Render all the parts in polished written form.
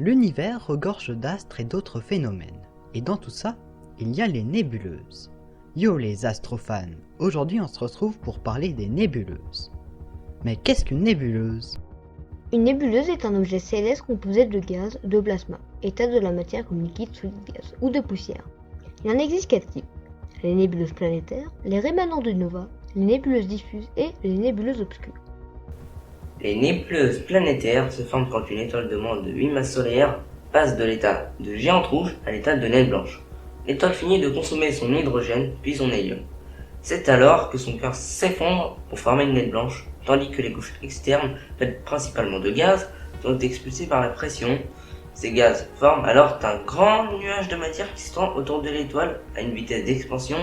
L'univers regorge d'astres et d'autres phénomènes. Et dans tout ça, il y a les nébuleuses. Yo les astrofans, aujourd'hui on se retrouve pour parler des nébuleuses. Mais qu'est-ce qu'une nébuleuse? Une nébuleuse est un objet céleste composé de gaz, de plasma, état de la matière comme liquide, solide, gaz, ou de poussière. Il en existe 4 types. Les nébuleuses planétaires, les rémanents de nova, les nébuleuses diffuses et les nébuleuses obscures. Les nébuleuses planétaires se forment quand une étoile de moins de 8 masses solaires passe de l'état de géante rouge à l'état de naine blanche. L'étoile finit de consommer son hydrogène puis son hélium. C'est alors que son cœur s'effondre pour former une naine blanche, tandis que les couches externes, faites principalement de gaz, sont expulsées par la pression. Ces gaz forment alors un grand nuage de matière qui se tend autour de l'étoile à une vitesse d'expansion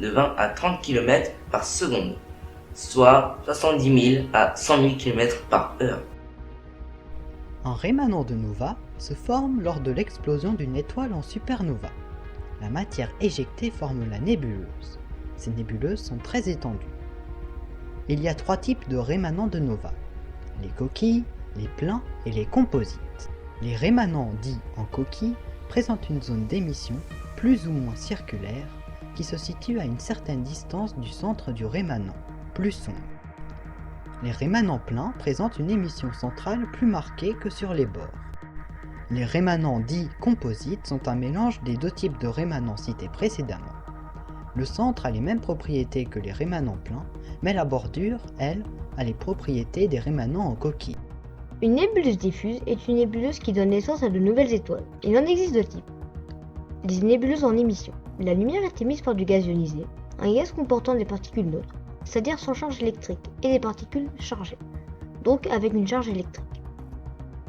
de 20 à 30 km par seconde, soit 70 000 à 100 000 km par heure. Un rémanent de nova se forme lors de l'explosion d'une étoile en supernova. La matière éjectée forme la nébuleuse. Ces nébuleuses sont très étendues. Il y a 3 types de rémanents de nova: les coquilles, les pleins et les composites. Les rémanents dits en coquille présentent une zone d'émission plus ou moins circulaire qui se situe à une certaine distance du centre du rémanent, plus sombre. Les rémanents pleins présentent une émission centrale plus marquée que sur les bords. Les rémanents dits composites sont un mélange des 2 types de rémanents cités précédemment. Le centre a les mêmes propriétés que les rémanents pleins, mais la bordure, elle, a les propriétés des rémanents en coquille. Une nébuleuse diffuse est une nébuleuse qui donne naissance à de nouvelles étoiles. Il en existe 2 types. Les nébuleuses en émission. La lumière est émise par du gaz ionisé, un gaz comportant des particules neutres, c'est-à-dire sans charge électrique, et des particules chargées, donc avec une charge électrique.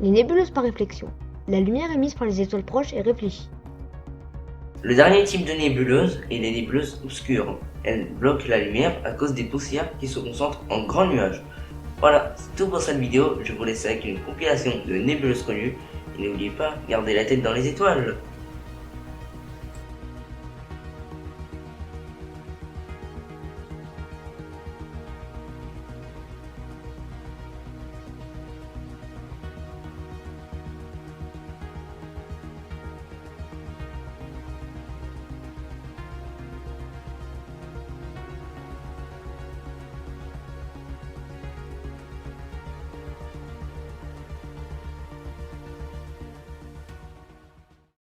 Les nébuleuses par réflexion. La lumière émise par les étoiles proches est réfléchie. Le dernier type de nébuleuse est les nébuleuses obscures. Elles bloquent la lumière à cause des poussières qui se concentrent en grands nuages. Voilà, c'est tout pour cette vidéo. Je vous laisse avec une compilation de nébuleuses connues. Et n'oubliez pas, gardez la tête dans les étoiles.